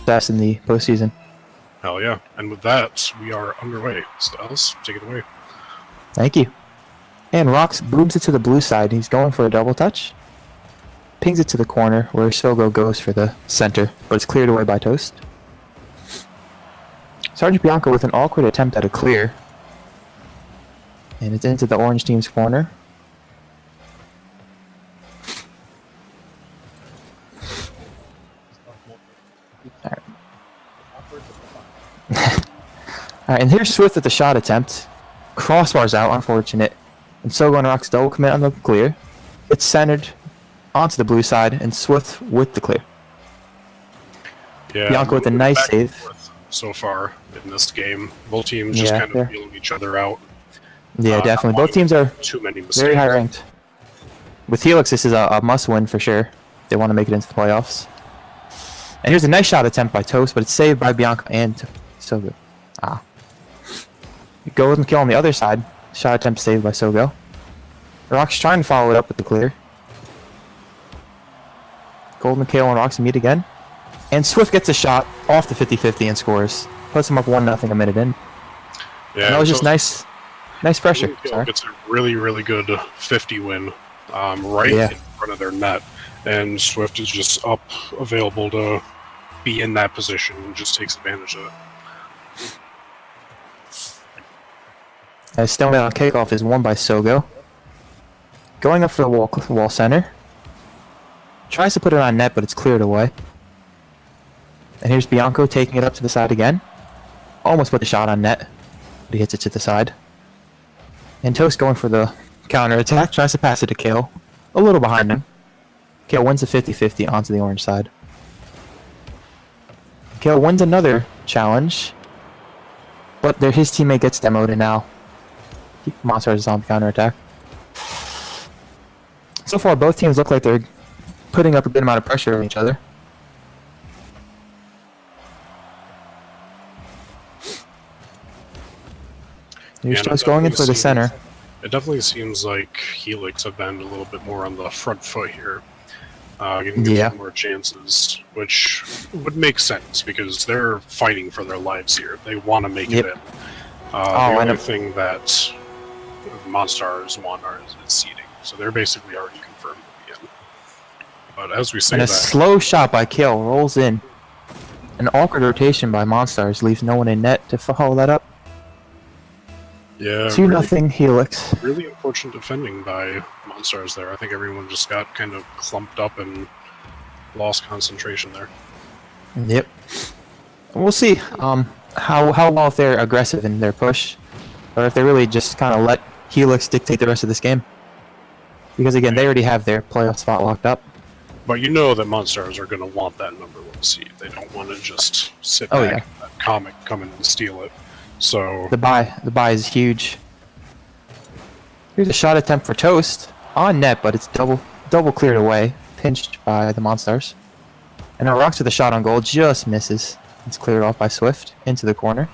success in the postseason. Hell yeah. And with that, we are underway. Styles, take it away. Thank you. And Rox booms it to the blue side. He's going for a double touch. Pings it to the corner where Sogo goes for the center, but it's cleared away by Toast. Sergeant Bianco with an awkward attempt at a clear. And it's into the orange team's corner. Alright. Alright, and here's Swift with the shot attempt. Crossbars out, unfortunate. And Sogo and Rox double commit on the clear. It's centered onto the blue side, and Swift with the clear. Yeah, Bianco with a nice save. So far in this game, both teams just kind of feeling each other out. Yeah, definitely. Both teams are too many mistakes. Very high ranked. With Helix, this is a must-win for sure. If they want to make it into the playoffs. And here's a nice shot attempt by Toast, but it's saved by Bianca and Sogo. Golden kill on the other side. Shot attempt saved by Sogo. Rox trying to follow it up with the clear. Golden kill and Rox meet again. And Swift gets a shot off the 50-50 and scores. Puts him up 1-0 a minute in. Yeah, and that was just nice pressure. It's a really, really good 50 win in front of their net. And Swift is just up, available to be in that position and just takes advantage of it. As stalemate on kickoff is won by Sogo. Going up for the wall center. Tries to put it on net, but it's cleared away. And here's Bianco taking it up to the side again. Almost put the shot on net, but he hits it to the side. And Toast going for the counter attack. Tries to pass it to Kale. A little behind him. Kale wins the 50-50 onto the orange side. Kale wins another challenge. But his teammate gets demoed, and now Monstars is on the counter attack. So far, both teams look like they're putting up a good amount of pressure on each other. Here's Toast going in for the center. It definitely seems like Helix have been a little bit more on the front foot here. Getting more chances, which would make sense because they're fighting for their lives here. They want to make it in. The only thing that Monstars want is seeding. So they're basically already confirmed to be in. But as we say, a slow shot by Kale rolls in. An awkward rotation by Monstars leaves no one in net to follow that up. Yeah, 2-0 Helix. Really unfortunate defending by Monstars there. I think everyone just got kind of clumped up and lost concentration there. Yep. We'll see how well if they're aggressive in their push, or if they really just kind of let Helix dictate the rest of this game. Because again, they already have their playoff spot locked up. But you know that Monstars are going to want that #1 seed. They don't want to just sit back and let Comic come in and steal it. So the buy is huge. Here's a shot attempt for Toast on net, but it's double cleared away, pinched by the Monstars. And now Rox with a shot on goal just misses. It's cleared off by Swift into the corner.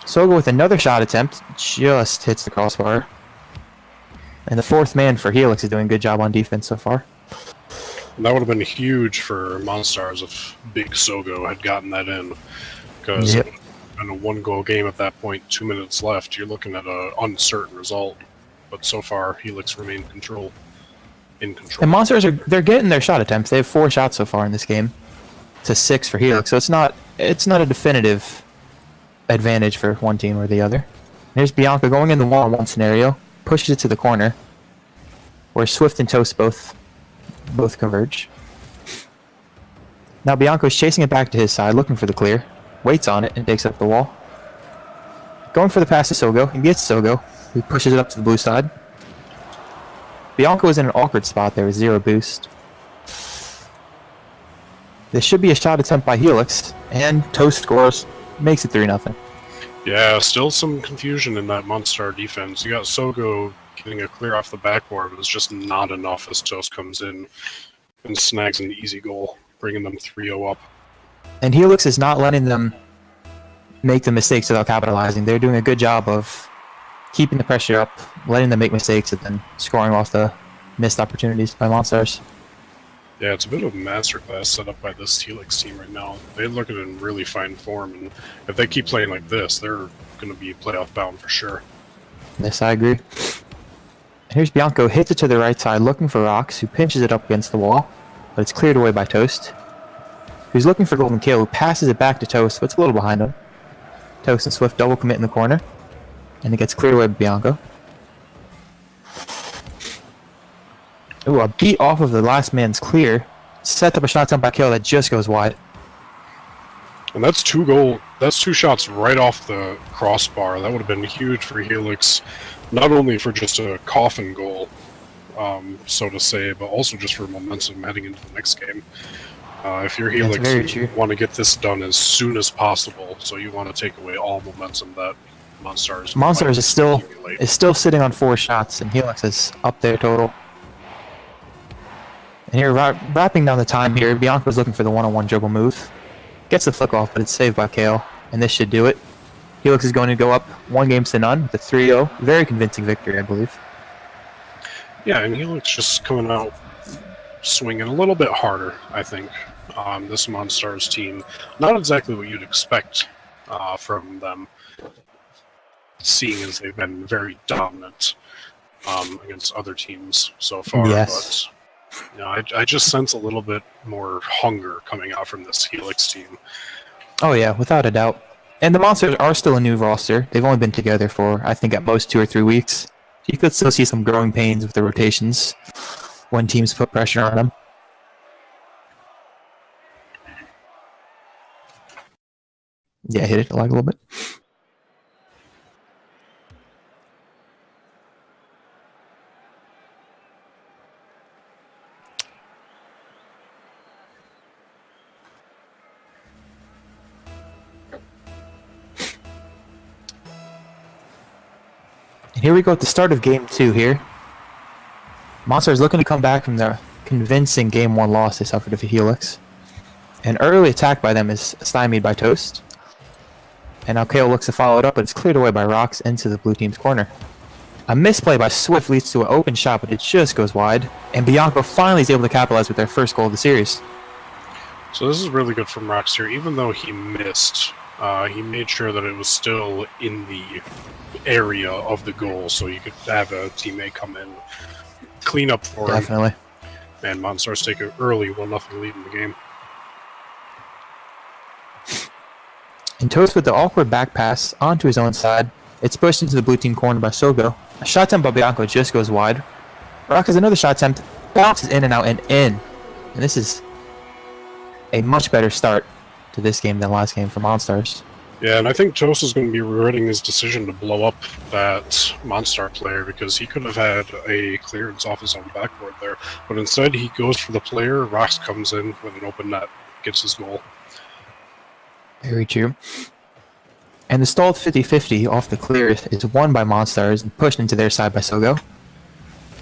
Sogo with another shot attempt just hits the crossbar. And the fourth man for Helix is doing a good job on defense so far. That would have been huge for Monstars if Big Sogo had gotten that in. Because in a 1-goal game at that point, 2 minutes left, you're looking at an uncertain result. But so far, Helix remain in control. And Monstars they're getting their shot attempts. They have 4 shots so far in this game, to 6 for Helix. So it's not a definitive advantage for one team or the other. Here's Bianca going in the wall in one scenario, pushes it to the corner, where Swift and Toast both converge. Now Bianco's chasing it back to his side, looking for the clear. Waits on it and takes up the wall. Going for the pass to Sogo. He gets Sogo. He pushes it up to the blue side. Bianco is in an awkward spot there with 0 boost. This should be a shot attempt by Helix, and Toast scores, makes it 3-0. Yeah, still some confusion in that Monstar defense. You got Sogo getting a clear off the backboard, but it's just not enough as Toast comes in and snags an easy goal, bringing them 3-0 up. And Helix is not letting them make the mistakes without capitalizing. They're doing a good job of keeping the pressure up, letting them make mistakes, and then scoring off the missed opportunities by Monstars. Yeah, it's a bit of a masterclass set up by this Helix team right now. They look in really fine form, and if they keep playing like this, they're going to be playoff bound for sure. Yes, I agree. Here's Bianco, hits it to the right side, looking for Rocks, who pinches it up against the wall, but it's cleared away by Toast, who's looking for Golden Kill, who passes it back to Toast, but it's a little behind him. Toast and Swift double commit in the corner, and it gets cleared away by Bianco. Ooh, a beat off of the last man's clear. Set up a shot down by Kill that just goes wide. And that's two shots right off the crossbar. That would have been huge for Helix, not only for just a coffin goal, so to say, but also just for momentum heading into the next game. If you're Helix, you want to get this done as soon as possible, so you want to take away all momentum that Monstars is still sitting on 4 shots, and Helix is up there total. And here, wrapping down the time here, Bianco's looking for the one-on-one dribble move. Gets the flick off, but it's saved by Kale, and this should do it. Helix is going to go up 1-0 with a 3-0. Very convincing victory, I believe. Yeah, and Helix just coming out swinging a little bit harder, I think, on this Monstars team. Not exactly what you'd expect from them, seeing as they've been very dominant against other teams so far. Yes. But you know, I just sense a little bit more hunger coming out from this Helix team. Oh yeah, without a doubt. And the Monsters are still a new roster. They've only been together for, I think, at most 2 or 3 weeks. So you could still see some growing pains with the rotations when teams put pressure on them. Yeah, hit it like a little bit. And here we go at the start of Game 2 here. Monsters looking to come back from their convincing Game 1 loss they suffered to Helix. An early attack by them is stymied by Toast. And now Kale looks to follow it up, but it's cleared away by Rocks into the blue team's corner. A misplay by Swift leads to an open shot, but it just goes wide. And Bianco finally is able to capitalize with their first goal of the series. So this is really good from Rocks here. Even though he missed, he made sure that it was still in the area of the goal, so you could have a teammate come in, clean up for him. Definitely. And Monstars take an early 1-0 lead in the game. And Toast with the awkward back pass onto his own side. It's pushed into the blue team corner by Sogo. A shot attempt by Bianco just goes wide. Rock has another shot attempt, bounces in and out and in. And this is a much better start to this game than last game for Monstars. Yeah, and I think Toast is going to be regretting his decision to blow up that Monstar player, because he could have had a clearance off his own backboard there. But instead, he goes for the player. Rocks comes in with an open net, gets his goal. Very true. And the stalled 50-50 off the clear is won by Monstars and pushed into their side by Sogo.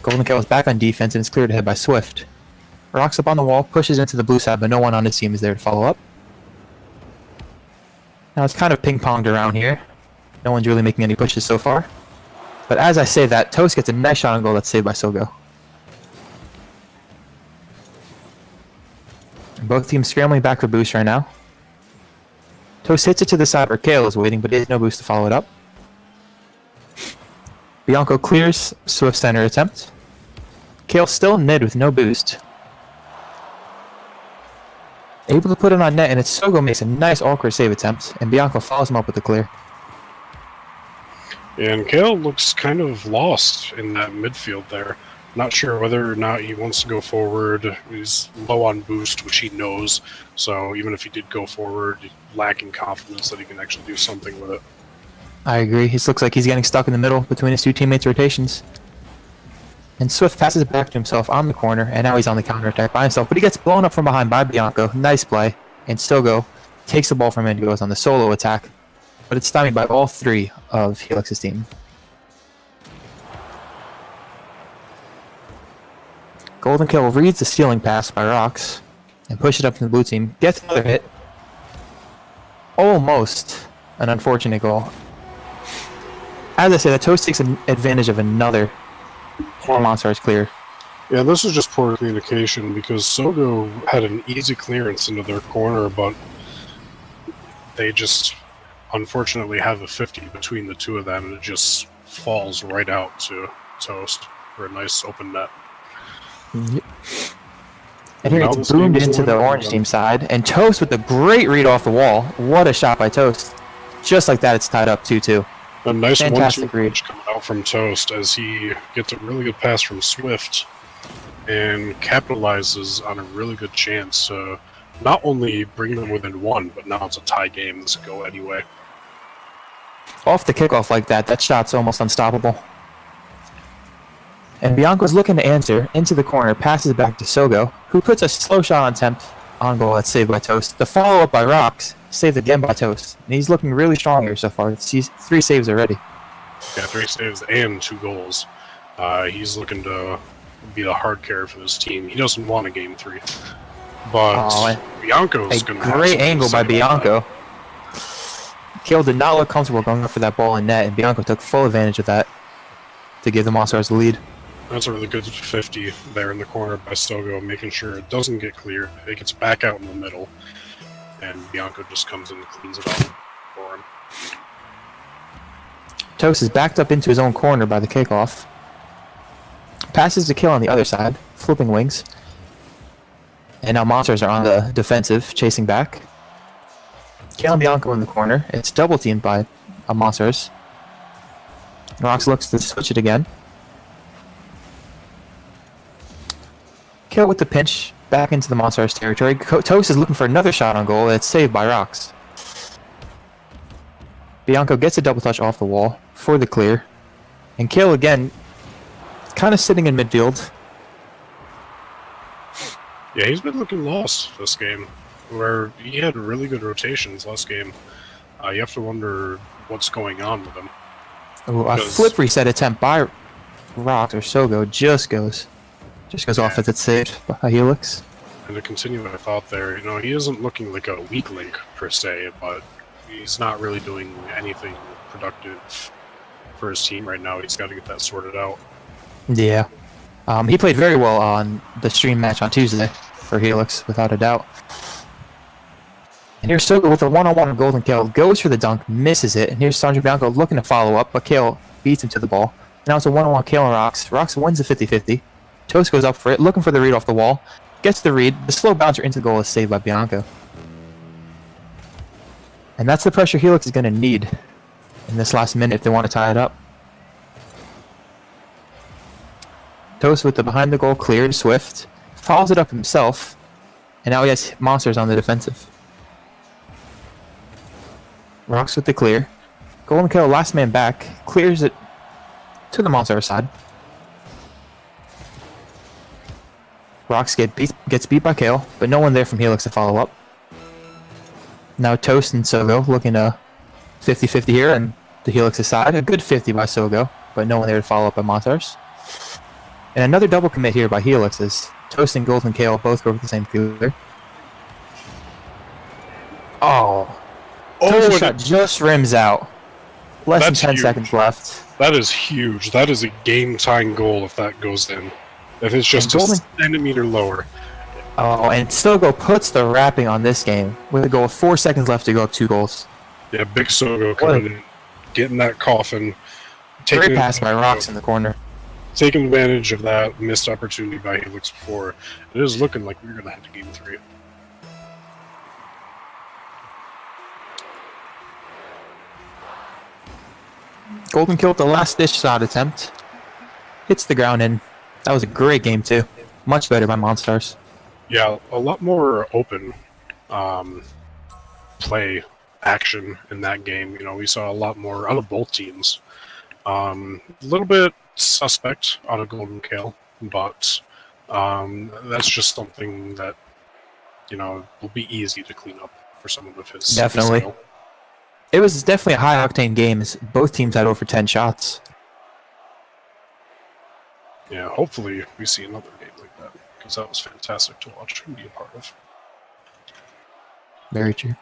Golden Kill is back on defense and is cleared ahead by Swift. Rocks up on the wall, pushes into the blue side, but no one on his team is there to follow up. Now it's kind of ping-ponged around here. No one's really making any pushes so far. But as I say that, Toast gets a nice shot on goal that's saved by Sogo. Both teams scrambling back for boost right now. Toast hits it to the side where Kale is waiting, but he has no boost to follow it up. Bianco clears Swift's center attempt. Kale still in mid with no boost. Able to put it on net, and it's Sogo makes a nice awkward save attempt, and Bianco follows him up with the clear. And Kale looks kind of lost in that midfield there. Not sure whether or not he wants to go forward. He's low on boost, which he knows. So even if he did go forward, lacking confidence that he can actually do something with it. I agree. He looks like he's getting stuck in the middle between his 2 teammates' rotations. And Swift passes it back to himself on the corner, and now he's on the counterattack by himself. But he gets blown up from behind by Bianco. Nice play. And Sogo takes the ball from him and goes on the solo attack. But it's stymied by all 3 of Helix's team. Golden Kill reads the stealing pass by Rocks and pushes it up to the blue team. Gets another hit. Almost an unfortunate goal. As I said, the Toast takes advantage of another 4 Monstars clear. Yeah, this is just poor communication because Sogo had an easy clearance into their corner, but they just unfortunately have a 50 between the two of them, and it just falls right out to Toast for a nice open net. Yep. And here Now it's boomed into the orange team side, and Toast with a great read off the wall. What a shot by Toast. Just like that, it's tied up 2-2. A nice Fantastic 1-2 read coming out from Toast as he gets a really good pass from Swift and capitalizes on a really good chance to not only bring them within one, but now it's a tie game. This could go anyway. Off the kickoff like that, that shot's almost unstoppable. And Bianco's looking to answer into the corner, passes it back to Sogo, who puts a slow shot on attempt on goal that's saved by Toast. The follow-up by Rocks, saved again by Toast. And he's looking really strong here so far. He's 3 saves already. Yeah, 3 saves and 2 goals. He's looking to be the hard carry for this team. He doesn't want a game 3. But Bianco's going to have great angle by Bianco. Kale did not look comfortable going up for that ball in net, and Bianco took full advantage of that to give the Monstars the lead. That's a really good 50 there in the corner by Sogo, making sure it doesn't get cleared. It gets back out in the middle, and Bianco just comes in and cleans it up for him. Toast is backed up into his own corner by the kickoff. Passes to Kill on the other side, flipping wings. And now Monsters are on the defensive, chasing back. Kill and Bianco in the corner. It's double teamed by Monsters. Rox looks to switch it again. Kill with the pinch, back into the Monstars territory. Toast is looking for another shot on goal. It's saved by Rox. Bianco gets a double touch off the wall for the clear. And Kill again, kind of sitting in midfield. Yeah, he's been looking lost this game, where he had really good rotations last game. You have to wonder what's going on with him. Ooh, a flip reset attempt by Rox or Sogo just goes off as it's saved by Helix. And to continue my thought there, you know, he isn't looking like a weak link per se, but he's not really doing anything productive for his team right now. He's got to get that sorted out. Yeah. He played very well on the stream match on Tuesday for Helix, without a doubt. And here's Sogo with a one-on-one golden kill. Goes for the dunk, misses it. And here's Sandro Bianco looking to follow up, but Kale beats him to the ball. Now it's a one-on-one Kale and Rox. Rox wins the 50-50. Toast goes up for it, looking for the read off the wall. Gets the read. The slow bouncer into the goal is saved by Bianco. And that's the pressure Helix is going to need in this last minute if they want to tie it up. Toast with the behind the goal cleared, Swift. Follows it up himself. And now he has Monsters on the defensive. Rocks with the clear. Golden Kill, last man back. Clears it to the Monster side. Rocks gets beat by Kale, but no one there from Helix to follow up. Now Toast and Sogo looking a 50-50 here, and the Helix's side. A good 50 by Sogo, but no one there to follow up by Monsters. And another double commit here by Helix as Toast and Golden Kale both go for the same fielder. Oh. Toast's shot just rims out. Less than 10 seconds left. That is huge. That is a game-tying goal if that goes in. If it's just a centimeter lower. Oh, and Sogo puts the wrapping on this game with a goal with 4 seconds left to go up 2 goals. Yeah, big Sogo coming in, getting that coffin. Great pass by Rocks in the corner. Taking advantage of that missed opportunity by Helix before. It is looking like we're going to have to game 3. Golden Kill with the last dish shot attempt. Hits the ground in. That was a great game too. Much better by Monstars. Yeah, a lot more open play action in that game. You know, we saw a lot more out of both teams. A little bit suspect on a Golden Kill, but that's just something that, you know, will be easy to clean up for someone with his definitely. skill. It was definitely a high-octane game as both teams had over 10 shots. Yeah, hopefully we see another game like that, because that was fantastic to watch and be a part of. Very true.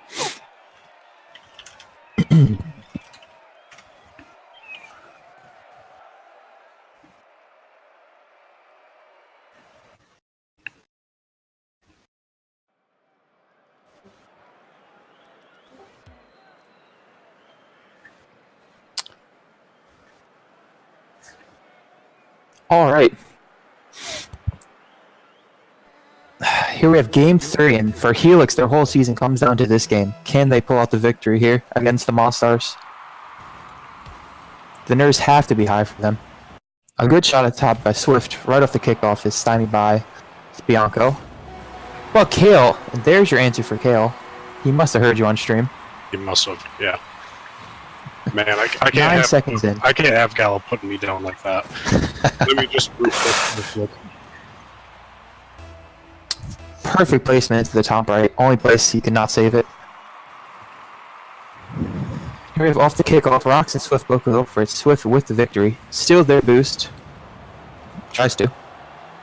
Alright. Here we have game 3, and for Helix, their whole season comes down to this game. Can they pull out the victory here against the Monstars? The nerves have to be high for them. A good shot at top by Swift right off the kickoff is stymied by Bianco. Well, Kale, and there's your answer for Kale. He must have heard you on stream. He must have, yeah. Man, I can't 9 have, seconds in. I can't have Gallo putting me down like that. Let me just roof this look. Perfect placement to the top right. Only place he could not save it. Here we have off the kickoff. Rocks and Swift both go for it. Swift with the victory. Steals their boost. Tries to.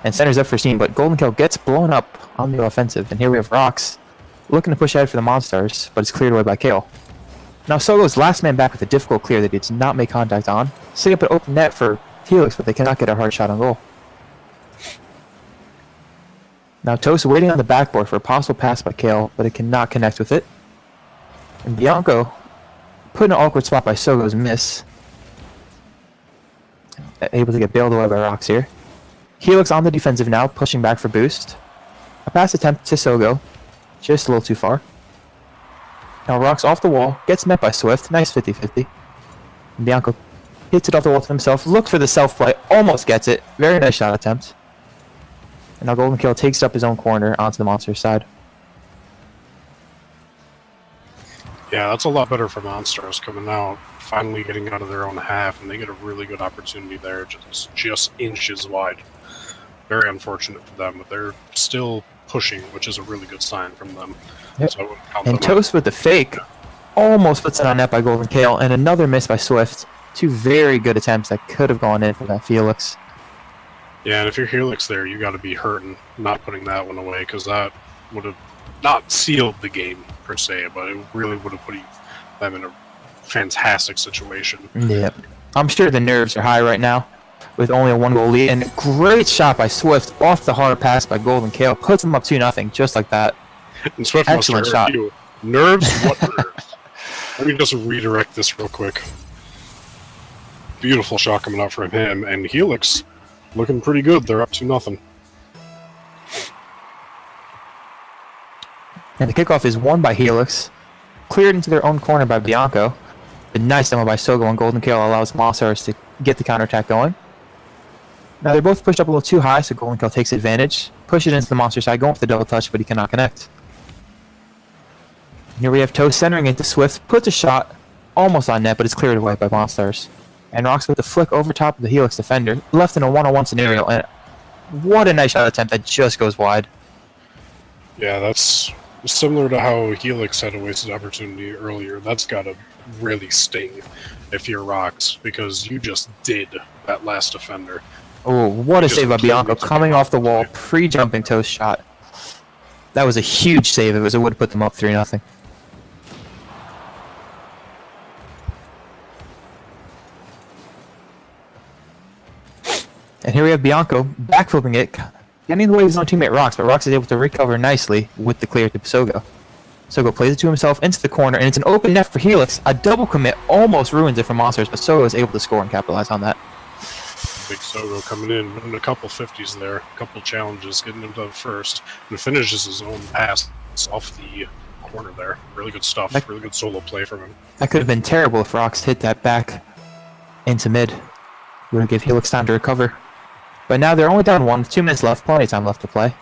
And centers up for Steam, but Golden Kill gets blown up on the offensive. And here we have Rocks looking to push ahead for the Monstars, but it's cleared away by Kale. Now Sogo's last man back with a difficult clear that he did not make contact on. Setting up an open net for Helix, but they cannot get a hard shot on goal. Now Toast waiting on the backboard for a possible pass by Kale, but it cannot connect with it. And Bianco put in an awkward spot by Sogo's miss. Able to get bailed away by Rocks here. Helix on the defensive now, pushing back for boost. A pass attempt to Sogo. Just a little too far. Now Rocks off the wall, gets met by Swift. Nice 50-50. And Bianco hits it off the wall to himself. Look for the self-play. Almost gets it. Very nice shot attempt. And now Golden Kill takes up his own corner onto the Monsters side. Yeah, that's a lot better for Monstars coming out, finally getting out of their own half, and they get a really good opportunity there, just inches wide. Very unfortunate for them, but they're still pushing, which is a really good sign from them. Yep. So I wouldn't count And them Toast with the fake almost puts it on net by Golden Kale, and another miss by Swift. Two very good attempts that could have gone in for that Felix. Yeah, and if you're Helix there, you got to be hurting not putting that one away, because that would have not sealed the game per se, but it really would have put them in a fantastic situation. Yep. I'm sure the nerves are high right now with only a 1-goal lead, and a great shot by Swift off the hard pass by Golden Kale puts him up 2-0 just like that. And Swift Excellent must shot. hurt you. Nerves? What nerves? Let me just redirect this real quick. Beautiful shot coming out from him, and Helix looking pretty good. They're up 2-0. And the kickoff is won by Helix, cleared into their own corner by Bianco. A nice demo by Sogo, and Golden Kale allows Monstars to get the counterattack going. Now they're both pushed up a little too high, so Golden Kale takes advantage. Push it into the Monster side, going for the double touch, but he cannot connect. And here we have Toast centering into Swift, puts a shot almost on net, but it's cleared away by Monstars. And Rocks with the flick over top of the Helix defender, left in a 1-on-1 scenario, and what a nice shot attempt that just goes wide. Yeah, that's similar to how Helix had a wasted opportunity earlier. That's got to really sting if you're Rocks, because you just did that last defender. Oh, what a Just save by Bianco, completely coming off the wall, took it. pre-jumping Toast shot. That was a huge save. It would have put them up 3-0. And here we have Bianco backflipping it, getting in the way of his own teammate Rocks, but Rocks is able to recover nicely with the clear to Sogo. Sogo plays it to himself into the corner, and it's an open net for Helix. A double commit almost ruins it for Monsters, but Sogo is able to score and capitalize on that. Big Sogo coming in, winning a couple 50s there, a couple challenges, getting him to the first, and finishes his own pass off the corner there. Really good stuff, really good solo play from him. That could have been terrible if Rocks hit that back into mid. Would have given Helix time to recover. But now they're only down 1, 2 minutes left, plenty of time left to play.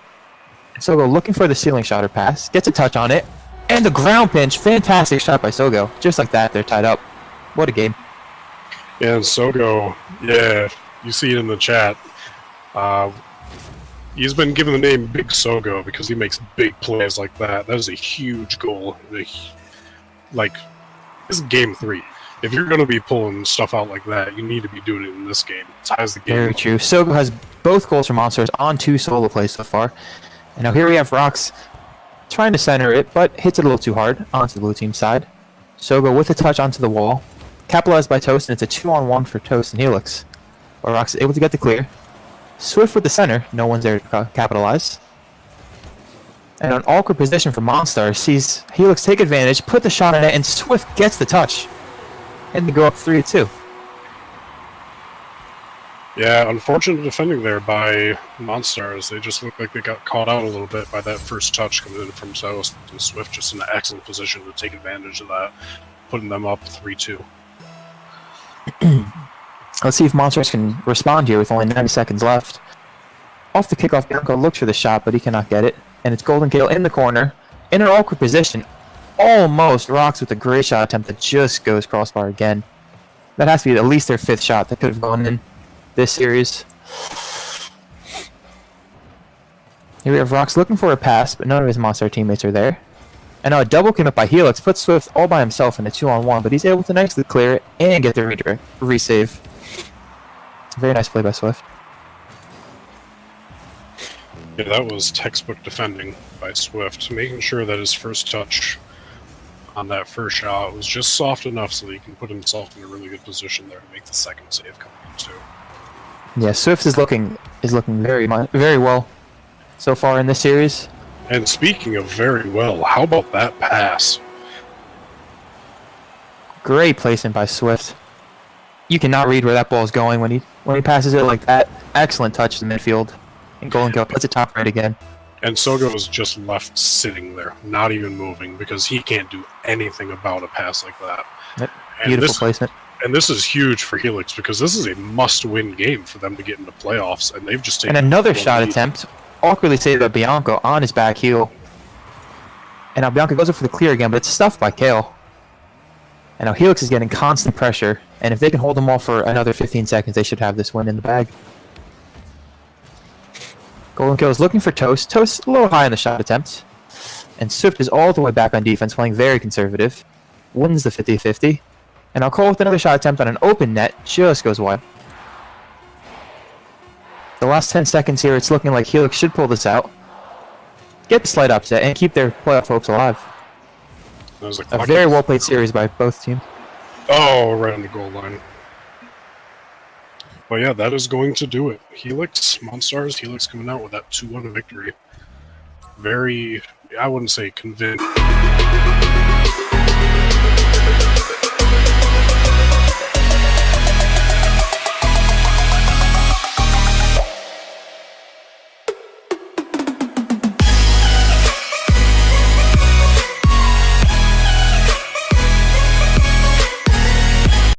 Sogo looking for the ceiling shot or pass, gets a touch on it, and the ground pinch, fantastic shot by Sogo. Just like that, they're tied up. What a game. Yeah, and Sogo, yeah, you see it in the chat. He's been given the name Big Sogo because he makes big plays like that. That is a huge goal. Like, this is game 3. If you're going to be pulling stuff out like that, you need to be doing it in this game. Ties the game. Very true. Sogo has both goals for Monsters on 2 solo plays so far. And now here we have Rocks trying to center it, but hits it a little too hard onto the blue team side. Sogo with a touch onto the wall. Capitalized by Toast, and it's a 2-on-1 for Toast and Helix. But Rocks is able to get the clear. Swift with the center. No one's there to capitalize. And an awkward position for Monstars sees Helix take advantage, put the shot in it, and Swift gets the touch. And they go up 3-2. Yeah, unfortunate defending there by Monstars. They just look like they got caught out a little bit by that first touch coming in from South, and Swift just in an excellent position to take advantage of that, putting them up 3-2. Let's see if Monsters can respond here with only 90 seconds left. Off the kickoff, Bianco looks for the shot, but he cannot get it. And it's Golden Gale in the corner, in an awkward position. Almost rocks with a great shot attempt that just goes crossbar again. That has to be at least their 5th shot that could have gone in this series. Here we have Rox looking for a pass, but none of his Monster teammates are there. And now a double commit by Helix puts Swift all by himself in a 2-on-1, but he's able to nicely clear it and get the resave. Very nice play by Swift. Yeah, that was textbook defending by Swift, making sure that his first touch on that first shot was just soft enough so that he can put himself in a really good position there to make the second save coming in too. Yeah, Swift is looking very well so far in this series. And speaking of very well, how about that pass? Great placement by Swift. You cannot read where that ball is going when he passes it like that. Excellent touch to midfield. And Golden Gale puts it top right again. And Sogo is just left sitting there, not even moving, because he can't do anything about a pass like that. Yep. Beautiful placement. And this is huge for Helix, because this is a must-win game for them to get into playoffs, and they've just taken... And another shot attempt, awkwardly saved by Bianco on his back heel. And now Bianco goes up for the clear again, but it's stuffed by Kale. And now Helix is getting constant pressure, and if they can hold them off for another 15 seconds, they should have this win in the bag. Golden Gale is looking for Toast. Toast a little high on the shot attempt. And Swift is all the way back on defense, playing very conservative. Wins the 50-50. And I'll call with another shot attempt on an open net. Just goes wide. The last 10 seconds here, it's looking like Helix should pull this out. Get the slight upset and keep their playoff hopes alive. A very well played series by both teams. Oh, right on the goal line. But yeah, that is going to do it. Helix, Monstars, Helix coming out with that 2-1 victory. Very, I wouldn't say convinced.